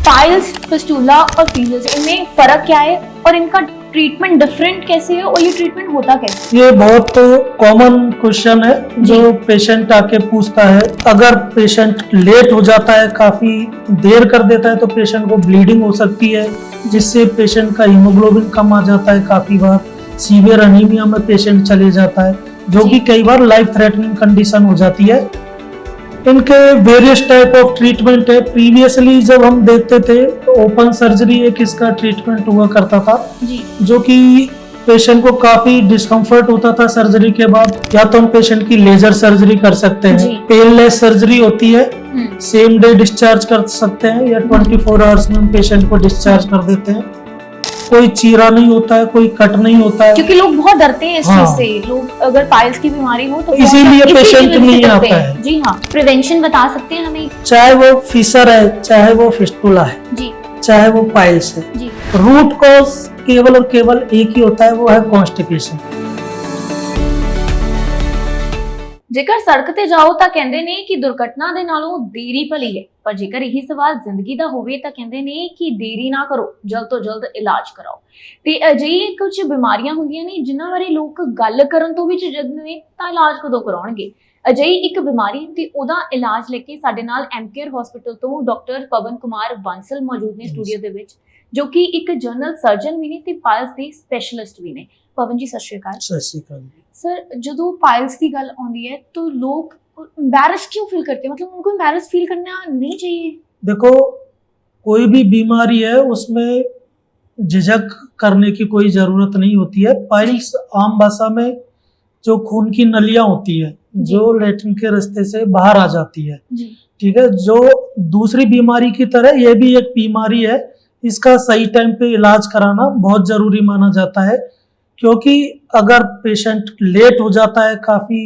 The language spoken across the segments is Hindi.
पाइल्स, फिस्टुला और फीसस, इनमें फर्क क्या है और इनका ट्रीटमेंट डिफरेंट कैसे है और ये ट्रीटमेंट होता कैसे? ये बहुत कॉमन क्वेश्चन है जो पेशेंट आके पूछता है। अगर पेशेंट लेट हो जाता है, काफी देर कर देता है, तो पेशेंट को ब्लीडिंग हो सकती है, जिससे पेशेंट का हीमोग्लोबिन कम आ जाता है। काफी बार सीवियर अनीमिया में पेशेंट चले जाता है, जो कि कई बार लाइफ थ्रेटनिंग कंडीशन हो जाती है। इनके वेरियस टाइप ऑफ ट्रीटमेंट है। प्रीवियसली जब हम देखते थे तो ओपन सर्जरी एक इसका ट्रीटमेंट हुआ करता था, जो कि पेशेंट को काफी डिस्कम्फर्ट होता था सर्जरी के बाद। या तो हम पेशेंट की लेजर सर्जरी कर सकते हैं, पेनलेस सर्जरी होती है, सेम डे डिस्चार्ज कर सकते हैं, या 24 आवर्स में हम पेशेंट को डिस्चार्ज कर देते हैं। कोई चीरा नहीं होता है, कोई कट नहीं होता है, क्योंकि लोग बहुत डरते हैं इस चीज से। लोग अगर पाइल्स की बीमारी हो तो इसीलिए पेशेंट नहीं आता है। जी हाँ, प्रिवेंशन बता सकते हैं हमें? चाहे वो फिशर है, चाहे वो फिस्टुला है, जी, चाहे वो पाइल्स है, जी, रूट कॉज केवल और केवल एक ही होता है, वो है कॉन्स्टिपेशन। जेकर सड़क ते जाओ ਤਾਂ ਕਹਿੰਦੇ ਨੇ ਕਿ ਦੁਰਘਟਨਾ ਦੇ ਨਾਲੋਂ ਦੇਰੀ ਭਲੀ ਹੈ, ਪਰ ਜੇਕਰ ਇਹੀ ਸਵਾਲ ਜ਼ਿੰਦਗੀ ਦਾ ਹੋਵੇ ਤਾਂ ਕਹਿੰਦੇ ਨੇ ਕਿ ਦੇਰੀ ਨਾ ਕਰੋ, ਜਲਦ ਤੋਂ ਜਲਦ ਇਲਾਜ ਕਰਾਓ। ਤੇ ਅਜਿਹੀ ਕੁਝ ਬਿਮਾਰੀਆਂ ਹੁੰਦੀਆਂ ਨੇ ਜਿਨ੍ਹਾਂ ਬਾਰੇ ਲੋਕ ਗੱਲ ਕਰਨ ਤੋਂ ਵੀ ਝਿਜਕਦੇ ਨੇ, ਤਾਂ ਇਲਾਜ ਕਦੋਂ ਕਰਾਉਣਗੇ? ਅਜਿਹੀ ਇੱਕ ਬਿਮਾਰੀ ਤੇ ਉਹਦਾ ਇਲਾਜ ਲੈ ਕੇ ਸਾਡੇ ਨਾਲ ਐਮਕੇਅਰ ਹਸਪੀਟਲ ਤੋਂ ਡਾਕਟਰ ਪਵਨ ਕੁਮਾਰ ਬਾਂਸਲ ਮੌਜੂਦ ਨੇ ਸਟੂਡੀਓ ਦੇ ਵਿੱਚ, ਜੋ ਕਿ ਇੱਕ ਜਨਰਲ ਸਰਜਨ ਵੀ ਨੇ ਤੇ ਪਾਇਲਸ ਦੇ ਸਪੈਸ਼ਲਿਸਟ ਵੀ ਨੇ। पवन जी सत श्री अकाल। सत श्री अकाल सर, जो पाइल्स की गल आती है तो लोग एम्बैरस क्यों फील करते हैं? मतलब उनको एम्बैरस फील करना नहीं चाहिए। देखो, कोई भी बीमारी है उसमें झिझक करने की कोई जरूरत नहीं होती है। पाइल्स आम भाषा में जो खून की नलियां होती है, जो लैट्रिन के रास्ते से बाहर आ जाती है, ठीक है। जो दूसरी बीमारी की तरह यह भी एक बीमारी है। इसका सही टाइम पे इलाज कराना बहुत जरूरी माना जाता है, क्योंकि अगर पेशेंट लेट हो जाता है, काफी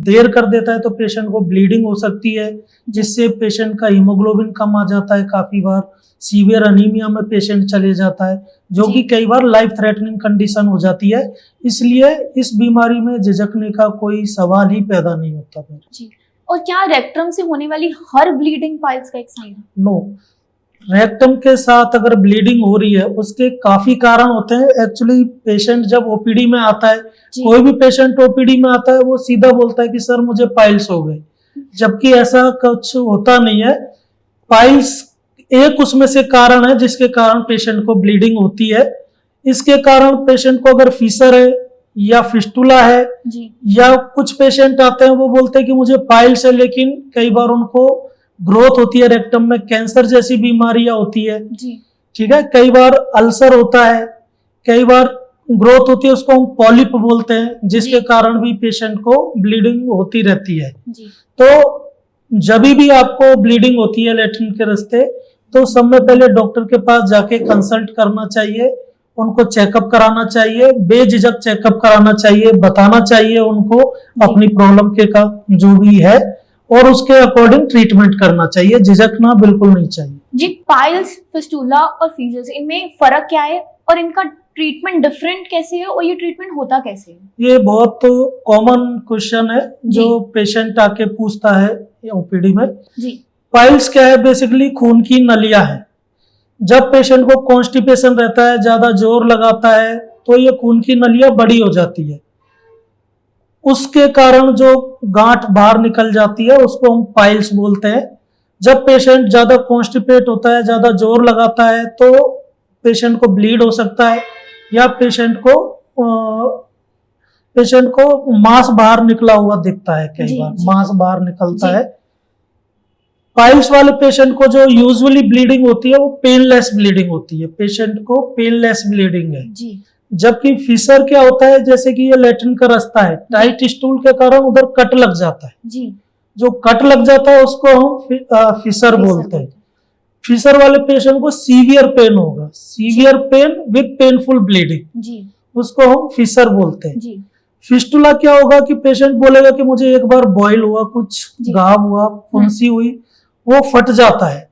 देर कर देता है, तो पेशेंट को ब्लीडिंग हो सकती है, जिससे पेशेंट का हीमोग्लोबिन कम आ जाता है। काफी बार सीवियर अनीमिया में पेशेंट चले जाता है, जो कि कई बार लाइफ थ्रेटनिंग कंडीशन हो जाती है। इसलिए इस बीमारी में झिझकने का कोई सवाल ही पैदा नहीं होता जी। और क्या रेक्टम से होने वाली हर ब्लीडिंग पाइल्स का एक साइन है? नो, रेक्टम के साथ अगर ब्लीडिंग हो रही है उसके काफी कारण होते हैं। एक्चुअली पेशेंट जब ओपीडी में आता है, कोई भी पेशेंट ओपीडी में आता है, वो सीधा बोलता है कि सर मुझे पाइल्स हो गए, जबकि ऐसा कुछ होता नहीं है। पाइल्स एक उसमें से कारण है जिसके कारण पेशेंट को ब्लीडिंग होती है। इसके कारण पेशेंट को अगर फिशर है या फिस्टुला है, या कुछ पेशेंट आते हैं वो बोलते हैं कि मुझे पाइल्स है, लेकिन कई बार उनको ग्रोथ होती है रेक्टम में, कैंसर जैसी बीमारियां होती है, ठीक है। कई बार अल्सर होता है, कई बार ग्रोथ होती है, उसको हम पॉलिप बोलते हैं, जिसके कारण भी पेशेंट को ब्लीडिंग होती रहती है। तो जब भी आपको ब्लीडिंग होती है लैट्रिन के रास्ते, तो समय पहले डॉक्टर के पास जाके कंसल्ट करना चाहिए, उनको चेकअप कराना चाहिए, बेझिझक चेकअप कराना चाहिए, बताना चाहिए उनको अपनी प्रॉब्लम के का जो भी है, और उसके अकॉर्डिंग ट्रीटमेंट करना चाहिए। झिझकना बिल्कुल नहीं चाहिए। जी, पाइल्स, फिस्टुला और फीसस, इनमें फर्क क्या है और इनका ट्रीटमेंट डिफरेंट कैसे है और ये ट्रीटमेंट होता कैसे है? ये बहुत कॉमन क्वेश्चन है जो पेशेंट आके पूछता है ओपीडी में। पाइल्स क्या है? बेसिकली खून की नलियां है। जब पेशेंट को कॉन्स्टिपेशन रहता है, ज्यादा जोर लगाता है, तो ये खून की नलियां बड़ी हो जाती है। उसके कारण जो गांठ बाहर निकल जाती है उसको हम पाइल्स बोलते हैं। जब पेशेंट ज्यादा कॉन्स्टिपेट होता है, ज्यादा जोर लगाता है, तो पेशेंट को ब्लीड हो सकता है, या पेशेंट को मांस बाहर निकला हुआ दिखता है। कई बार मांस बाहर निकलता है। पाइल्स वाले पेशेंट को जो यूजुअली ब्लीडिंग होती है वो पेनलेस ब्लीडिंग होती है। पेशेंट को पेनलेस ब्लीडिंग है। जबकि फिशर क्या होता है, जैसे कि ये लैट्रिन का रास्ता है, टाइट स्टूल के कारण उधर कट लग जाता है। जो कट लग जाता है उसको हम फिशर बोलते हैं। फिशर वाले पेशेंट को सीवियर पेन होगा, severe pain with painful bleeding, उसको हम फिशर बोलते हैं। फिस्टुला क्या होगा कि पेशेंट बोलेगा कि मुझे एक बार बॉयल हुआ, कुछ घाव हुआ, फुंसी हुई, वो फट जाता है,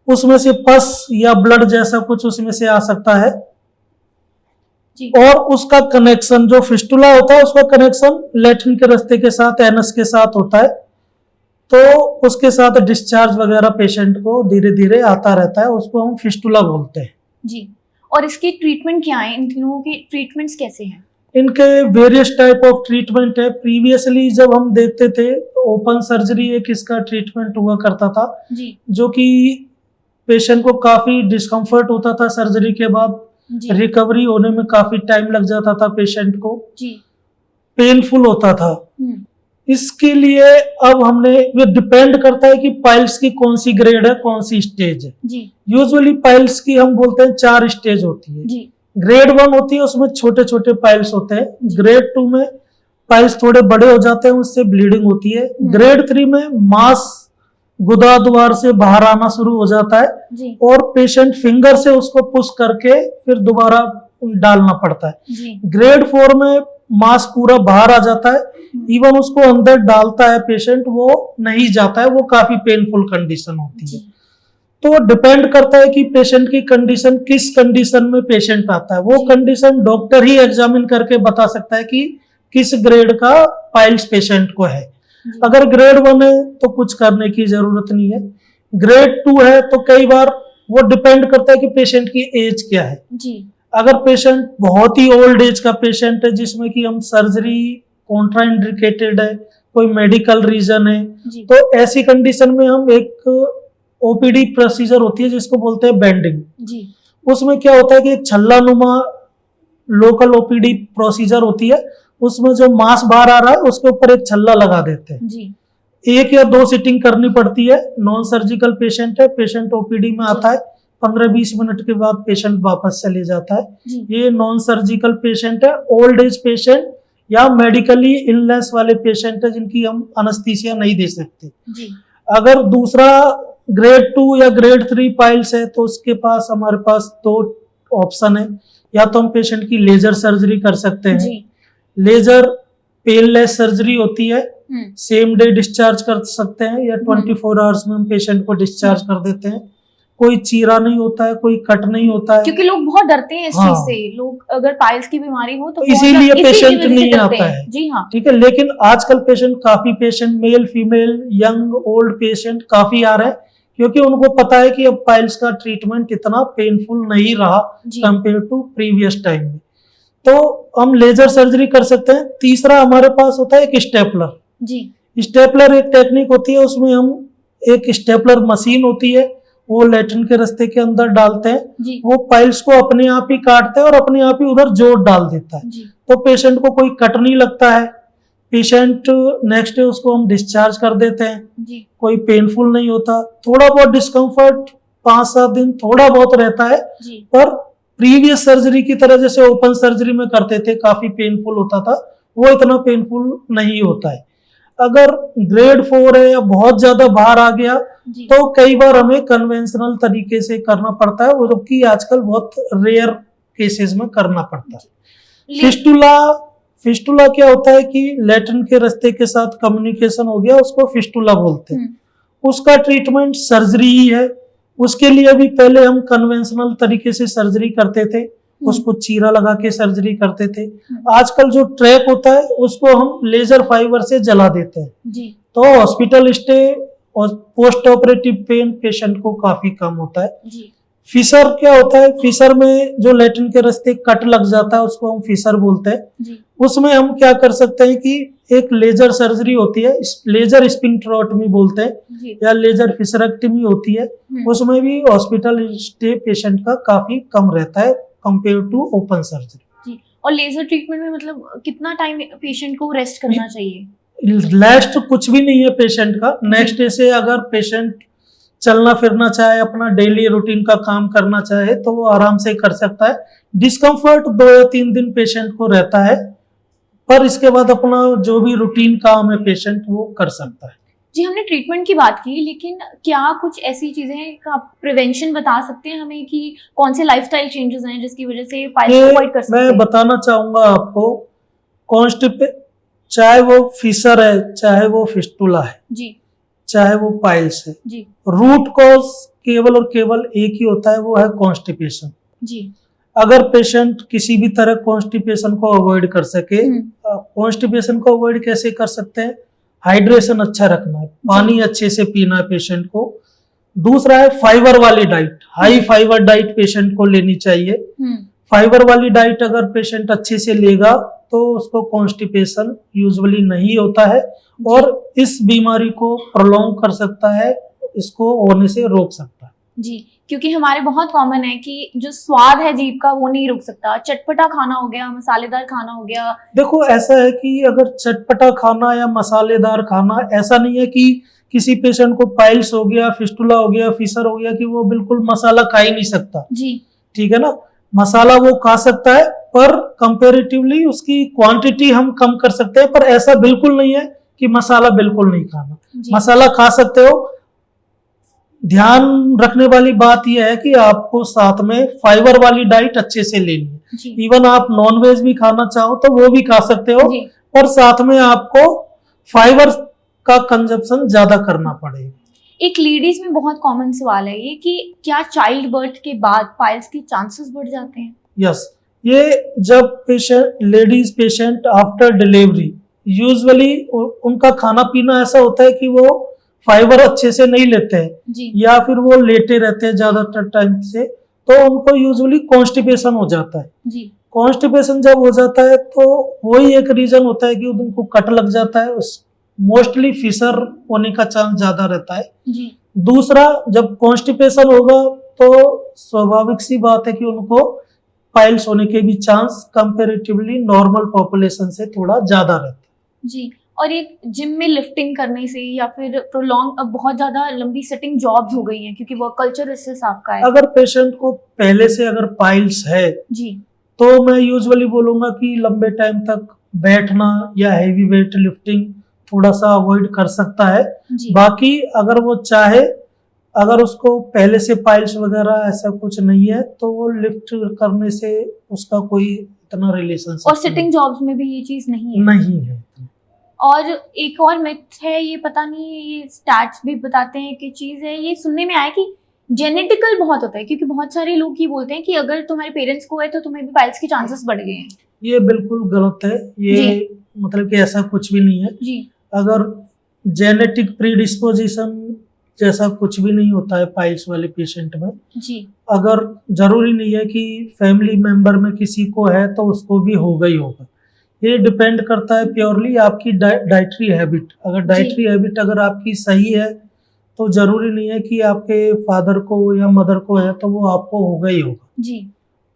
उसमें से पस या ब्लड जैसा कुछ उसमें से आ सकता है, और उसका कनेक्शन जो फिस्टुला होता है उसका कनेक्शन लैट्रिन के रास्ते के साथ, एनस के साथ होता है। तो उसके साथ डिस्चार्ज वगैरह पेशेंट को धीरे धीरे आता रहता है, उसको हम फिस्टुला बोलते हैं जी। और इसकी ट्रीटमेंट क्या है, इन तीनों की ट्रीटमेंट्स कैसे हैं? इनके वेरियस टाइप ऑफ ट्रीटमेंट है। प्रीवियसली जब हम देखते थे ओपन सर्जरी एक इसका ट्रीटमेंट हुआ करता था, जी जो कि पेशेंट को काफी डिस्कम्फर्ट होता था सर्जरी के बाद, जी रिकवरी होने में काफी टाइम लग जाता था पेशेंट को, जी। पेनफुल होता था। हम्म, इसके लिए अब हमने, ये डिपेंड करता है कि पाइल्स की कौन सी ग्रेड है, कौन सी स्टेज है। जी यूजुअली पाइल्स की हम बोलते हैं 4 स्टेज होती है। जी ग्रेड 1 होती है, उसमें छोटे छोटे पाइल्स होते हैं। ग्रेड 2 में पाइल्स थोड़े बड़े हो जाते हैं, उससे ब्लीडिंग होती है। ग्रेड 3 में मांस गुदा द्वार से बाहर आना शुरू हो जाता है जी और पेशेंट फिंगर से उसको पुश करके फिर दोबारा डालना पड़ता है। जी ग्रेड 4 में मांस पूरा बाहर आ जाता है, इवन उसको अंदर डालता है पेशेंट, वो नहीं जाता है, वो काफी पेनफुल कंडीशन होती है। जी तो डिपेंड करता है कि पेशेंट की कंडीशन, किस कंडीशन में पेशेंट आता है, वो जी। कंडीशन डॉक्टर ही एग्जामिन करके बता सकता है कि किस ग्रेड का पाइल्स पेशेंट को है। जी। अगर ग्रेड 1 है तो कुछ करने की जरूरत नहीं है। ग्रेड 2 है तो कई बार वो डिपेंड करता है कि पेशेंट की एज क्या है। जी अगर पेशेंट बहुत ही ओल्ड एज का पेशेंट है जिसमें कि हम सर्जरी कॉन्ट्राइंडिकेटेड है, कोई मेडिकल रीजन है, जी तो ऐसी कंडीशन में हम एक ओपीडी प्रोसीजर होती है जिसको बोलते हैं बेंडिंग। जी उसमें क्या होता है कि एक छल्ला नुमा लोकल ओपीडी प्रोसीजर होती है, उसमें जो मांस बाहर आ रहा है उसके ऊपर एक छल्ला लगा देते हैं। जी 1 या 2 सीटिंग करनी पड़ती है। नॉन सर्जिकल पेशेंट है, पेशेंट ओपीडी में आता है, 15-20 मिनट के बाद पेशेंट वापस चले जाता है। जी ये नॉन सर्जिकल पेशेंट है। ओल्ड एज पेशेंट या मेडिकली इलनेस वाले पेशेंट है जिनकी हम अनस्थीसिया नहीं दे सकते। जी अगर दूसरा ग्रेड 2 या ग्रेड 3 पाइल्स है तो उसके पास हमारे पास 2 ऑप्शन है। या तो हम पेशेंट की लेजर सर्जरी कर सकते हैं। जी लेजर पेनलेस सर्जरी होती है, हम्म, सेम डे डिस्चार्ज कर सकते हैं या 24 आवर्स में हम पेशेंट को डिस्चार्ज कर देते हैं। कोई चीरा नहीं होता है, कोई कट नहीं होता है। क्योंकि लोग बहुत डरते हैं इस हाँ। चीज से। लोग अगर पाइल्स की बीमारी हो तो इसीलिए बहुत- इसी पेशेंट वजह से नहीं डरते आता हैं। है। जी हाँ। ठीक है, लेकिन आजकल पेशेंट, काफी patient, male female young old patient काफी आ रहे हैं क्योंकि उनको पता है कि अब पाइल्स का ट्रीटमेंट इतना पेनफुल नहीं रहा जी कंपेयर टू प्रीवियस टाइम में। तो हम लेजर सर्जरी कर सकते हैं। तीसरा हमारे पास होता है एक स्टेपलर। जी स्टेपलर एक टेक्निक होती है, उसमें हम, एक स्टेपलर मशीन होती है, वो लैट्रिन के रास्ते के अंदर डालते हैं, जी वो पाइल्स को अपने आप ही काटते हैं और अपने आप ही उधर जोड़ डाल देता है। जी तो पेशेंट को कोई कट नहीं लगता है। पेशेंट नेक्स्ट डे उसको हम डिस्चार्ज कर देते हैं, जी कोई पेनफुल नहीं होता। थोड़ा बहुत डिस्कम्फर्ट 5-7 दिन थोड़ा बहुत रहता है, जी पर प्रीवियस सर्जरी की तरह जैसे ओपन सर्जरी में करते थे काफी पेनफुल होता था, वो इतना पेनफुल नहीं होता है। अगर ग्रेड 4 है या बहुत ज्यादा बाहर आ गया जी तो कई बार हमें कन्वेंशनल तरीके से करना पड़ता है, वो जो कि आजकल बहुत रेयर केसेस में करना पड़ता है। ले- फिस्टुला, फिस्टुला क्या होता है कि लैट्रिन के रास्ते के साथ कम्युनिकेशन हो गया, उसको फिस्टुला बोलते हैं। उसका ट्रीटमेंट सर्जरी ही है। उसके लिए भी पहले हम कन्वेंशनल तरीके से सर्जरी करते थे, उसको चीरा लगा के सर्जरी करते थे। आजकल जो ट्रैक होता है उसको हम लेजर फाइबर से जला देते हैं, जी तो हॉस्पिटल स्टे और पोस्ट ऑपरेटिव पेन पेशेंट को काफी कम होता है। जी फिशर क्या होता है, फिशर में जो लैट्रिन के रास्ते कट लग जाता है उसको हम फिशर बोलते हैं। जी उसमें हम क्या कर सकते हैं कि एक लेजर सर्जरी होती है, लेजर स्पिंक्टरोटमी बोलते हैं, जी या लेजर फिशरेक्टमी होती है। उसमें भी हॉस्पिटल स्टे पेशेंट का काफी कम रहता है कंपेयर टू ओपन सर्जरी। जी। और लेजर ट्रीटमेंट में मतलब कितना टाइम पेशेंट को रेस्ट करना चाहिए? लास्ट कुछ भी नहीं है पेशेंट का। नेक्स्ट डे से अगर पेशेंट चलना फिरना चाहे, अपना डेली रूटीन का काम करना चाहे तो वो आराम से कर सकता है। डिस्कम्फर्ट 2 या 3 दिन पेशेंट को रहता है, पर इसके बाद अपना जो भी रूटीन काम है पेशेंट वो कर सकता है। जी, हमने ट्रीटमेंट की बात की, लेकिन क्या कुछ ऐसी चीजें का प्रिवेंशन बता सकते हैं हमें कि कौन से लाइफस्टाइल चेंजेस हैं जिसकी वजह से पाइल्स को अवॉइड कर सकते मैं हैं? बताना चाहूंगा आपको, चाहे वो फिशर है, चाहे वो फिस्टुला है, जी चाहे वो पाइल्स है, जी रूट कॉज केवल और केवल एक ही होता है, वो है कॉन्स्टिपेशन। जी अगर पेशेंट किसी भी तरह कॉन्स्टिपेशन को अवॉइड कर सके, कॉन्स्टिपेशन को अवॉइड कैसे कर सकते हैं, हाइड्रेशन अच्छा रखना है, पानी अच्छे से पीना है पेशेंट को। दूसरा है फाइबर वाली diet, high fibre diet patient को लेनी चाहिए। फाइबर वाली डाइट अगर पेशेंट अच्छे से लेगा तो उसको कॉन्स्टिपेशन यूजुअली नहीं होता है और इस बीमारी को प्रोलॉन्ग कर सकता है, इसको होने से रोक सकता है। जी, क्योंकि हमारे बहुत कॉमन है कि जो स्वाद है जीभ का वो नहीं रुक सकता, चटपटा खाना हो गया, मसालेदार खाना हो गया। देखो ऐसा है कि अगर चटपटा खाना या मसालेदार खाना, ऐसा नहीं है कि किसी पेशेंट को पाइल्स हो गया, फिस्टुला हो गया, फिशर हो गया कि वो बिल्कुल मसाला खा ही नहीं सकता। जी, ठीक है ना, मसाला वो खा सकता है पर कंपैरेटिवली उसकी क्वांटिटी हम कम कर सकते हैं, पर ऐसा बिल्कुल नहीं है कि मसाला बिल्कुल नहीं खाना, मसाला खा सकते हो। ध्यान रखने वाली बात यह है कि आपको साथ में फाइबर वाली डाइट अच्छे से लेनी है। इवन आप नॉनवेज भी खाना चाहो तो वो भी खा सकते हो, और साथ में आपको फाइबर का कंजप्शन ज्यादा करना पड़ेगा। एक लेडीज में बहुत कॉमन सवाल है ये कि क्या चाइल्ड बर्थ के बाद पाइल्स के चांसेस बढ़ जाते हैं? यस, ये जब ladies patient after delivery usually उनका खाना पीना ऐसा होता है कि वो फाइबर अच्छे से नहीं लेते हैं या फिर वो लेटे रहते हैं ज्यादातर टाइम से, तो उनको यूजुअली कॉन्स्टिपेशन हो जाता है। कॉन्स्टिपेशन जब हो जाता है तो वही एक रीजन होता है कि उनको कट लग जाता है, मोस्टली फिशर होने का चांस ज्यादा रहता है। दूसरा, जब कॉन्स्टिपेशन होगा तो स्वाभाविक सी बात है कि उनको पाइल्स होने के भी चांस कंपैरेटिवली नॉर्मल पॉपुलेशन से थोड़ा ज्यादा रहता है। जी, और एक जिम में लिफ्टिंग करने से या फिर प्रोलॉन्ग, अब बहुत ज्यादा लंबी सिटिंग जॉब्स हो गई हैं क्योंकि वर्क कल्चर इससे आपका है। अगर पेशेंट को पहले से अगर पाइल्स है जी, तो मैं यूजुअली बोलूंगा कि लंबे टाइम तक बैठना या हैवी वेट लिफ्टिंग थोड़ा सा अवॉइड कर सकता है। बाकी अगर वो चाहे, अगर उसको पहले से पाइल्स वगैरह ऐसा कुछ नहीं है तो वो लिफ्ट करने से उसका कोई इतना रिलेशनशिप, और सिटिंग जॉब्स में भी ये चीज नहीं है। और एक और मिथ है, ये पता नहीं, ये स्टैट्स भी बताते हैं कि चीज है, ये सुनने में आया कि जेनेटिकल बहुत होता है, क्योंकि बहुत सारे लोग ये बोलते हैं कि अगर तुम्हारे पेरेंट्स को है तो तुम्हें भी पाइल्स के चांसेस बढ़ गए हैं। ये बिल्कुल गलत है, ये मतलब कि ऐसा कुछ भी नहीं है जी। अगर जेनेटिक प्रीडिस्पोजिशन जैसा कुछ भी नहीं होता है पाइल्स वाले पेशेंट में जी। अगर जरूरी नहीं है कि फैमिली मेंबर में किसी को है तो उसको भी होगा ही होगा, ये डिपेंड करता है प्योरली आपकी डाइटरी हैबिट। अगर डाइटरी हैबिट अगर आपकी सही है तो जरूरी नहीं है कि आपके फादर को या मदर को है तो वो आपको होगा ही होगा जी।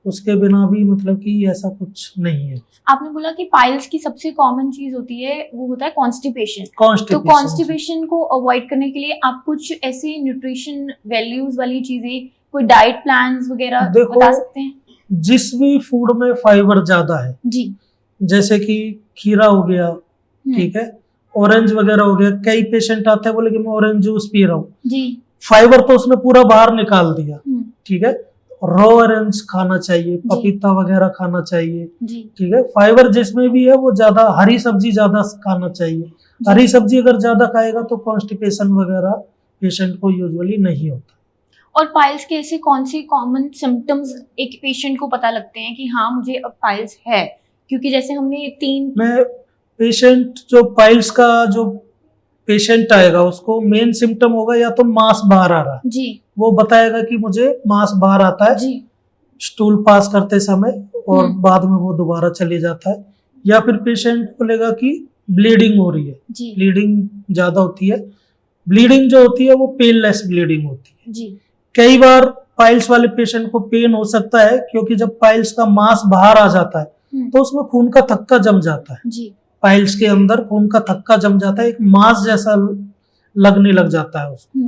उसके बिना भी मतलब कि ऐसा कुछ नहीं है। आपने बोला कि पाइल्स की सबसे कॉमन चीज होती है वो होता है कॉन्स्टिपेशन। तो कॉन्स्टिपेशन को अवॉइड करने के लिए आप कुछ ऐसे न्यूट्रिशन वैल्यूज वाली चीजें, कोई डाइट प्लान्स वगैरह बता सकते हैं? जिस भी फूड में फाइबर ज्यादा है जी, जैसे कि खीरा हो गया, ठीक है, ऑरेंज वगैरह हो गया, कई पेशेंट आते हैं बोले कि मैं ऑरेंज जूस पी रहा हूँ जी, फाइबर तो उसने पूरा बाहर निकाल दिया, ठीक है, रॉ ऑरेंज खाना चाहिए, पपीता वगैरह खाना चाहिए, ठीक है, फाइबर जिसमें भी है वो ज्यादा, हरी सब्जी ज्यादा खाना चाहिए। हरी सब्जी अगर ज्यादा खाएगा तो कॉन्स्टिपेशन वगैरह पेशेंट को यूजुअली नहीं होता। और पाइल्स के ऐसे कौन से कॉमन सिम्टम्स एक पेशेंट को पता लगते हैं कि हाँ मुझे अब पाइल्स है? क्योंकि जैसे हमने पेशेंट जो पाइल्स का जो पेशेंट आएगा उसको मेन सिम्टम होगा या तो मांस बाहर आ रहा है जी, वो बताएगा कि मुझे मांस बाहर आता है जी, स्टूल पास करते समय और बाद में वो दोबारा चले जाता है, या फिर पेशेंट बोलेगा कि ब्लीडिंग हो रही है जी, ब्लीडिंग ज्यादा होती है। ब्लीडिंग जो होती है वो पेनलेस ब्लीडिंग होती है जी। कई बार पाइल्स वाले पेशेंट को पेन हो सकता है क्योंकि जब पाइल्स का मांस बाहर आ जाता है तो उसमें खून का थक्का जम जाता है जी। पाइल्स के अंदर खून का थक्का जम जाता है, एक मांस जैसा लगने लग जाता है उसको,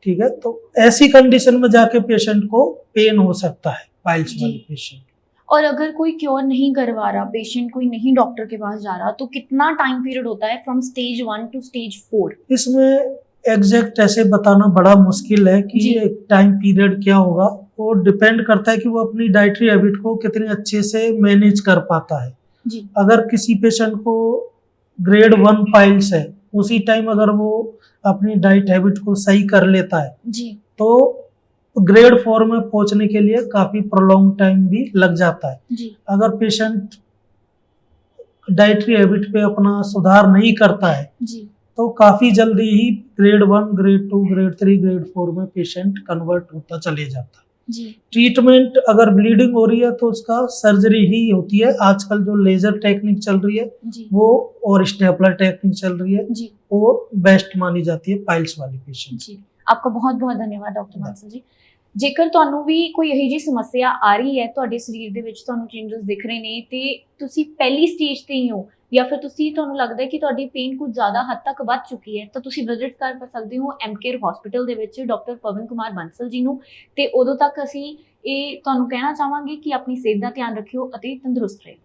ठीक है, तो ऐसी कंडीशन में जाके पेशेंट को पेन हो सकता है पाइल्स वाले पेशेंट। और अगर कोई क्योर नहीं करवा रहा पेशेंट, कोई नहीं डॉक्टर के पास जा रहा, तो कितना टाइम पीरियड होता है फ्रॉम स्टेज 1 टू स्टेज 4? इसमें एग्जैक्ट ऐसे बताना बड़ा मुश्किल है कि टाइम पीरियड क्या होगा, वो डिपेंड करता है कि वो अपनी डाइटरी हैबिट को कितने अच्छे से मैनेज कर पाता है जी। अगर किसी पेशेंट को ग्रेड 1 पाइल्स है उसी टाइम अगर वो अपनी डाइट हैबिट को सही कर लेता है जी, तो ग्रेड 4 में पहुंचने के लिए काफी प्रोलॉन्ग टाइम भी लग जाता है जी। अगर पेशेंट डाइटरी हैबिट पे अपना सुधार नहीं करता है जी, तो काफ़ी जल्दी ही ग्रेड 1, ग्रेड 2, ग्रेड 3, ग्रेड 4 में पेशेंट कन्वर्ट होता चले जाता है। जी ट्रीटमेंट अगर ब्लीडिंग हो रही है तो उसका सर्जरी ही होती है। आजकल जो लेजर टेक्निक चल रही है जी वो और स्टेपलर टेक्निक चल रही है जी वो बेस्ट मानी जाती है ਪਾਈਲਸ ਵਾਲੀ ਪੇਸ਼ੈਂਟ। ਜੀ ਆਪਕਾ ਬਹੁਤ ਬਹੁਤ ਧੰਨਵਾਦ ਡਾਕਟਰ ਬਾਂਸਲ ਜੀ। ਜੇਕਰ ਤੁਹਾਨੂੰ ਵੀ ਕੋਈ ਇਹੋ ਜਿਹੀ ਸਮੱਸਿਆ ਆ ਰਹੀ ਹੈ, ਤੁਹਾਡੇ ਸਰੀਰ ਦੇ ਵਿੱਚ ਤੁਹਾਨੂੰ ਚੇਂਜਸ ਦਿਖ ਰਹੇ ਨੇ ਤੇ ਤੁਸੀਂ ਪਹਿਲੀ ਸਟੇਜ ਤੇ ਹੀ ਹੋ ਜਾਂ ਫਿਰ ਤੁਹਾਨੂੰ ਲੱਗਦਾ ਹੈ ਕਿ ਤੁਹਾਡੀ ਪੇਨ ਕੁਝ ਜ਼ਿਆਦਾ ਹੱਦ ਤੱਕ ਵੱਧ ਚੁੱਕੀ ਹੈ, ਤਾਂ ਤੁਸੀਂ ਵਿਜ਼ਿਟ ਕਰ ਸਕਦੇ ਹੋ ਐਮਕੇਅਰ ਹਸਪੀਟਲ ਦੇ ਵਿੱਚ ਡਾਕਟਰ ਪਵਨ ਕੁਮਾਰ ਬਾਂਸਲ ਜੀ ਨੂੰ। ਤੇ ਉਦੋਂ ਤੱਕ ਅਸੀਂ ਇਹ ਤੁਹਾਨੂੰ ਕਹਿਣਾ ਚਾਹਾਂਗੇ ਕਿ ਆਪਣੀ ਸਿਹਤ ਦਾ ਧਿਆਨ ਰੱਖਿਓ ਅਤੇ ਤੰਦਰੁਸਤ ਰਹੋ।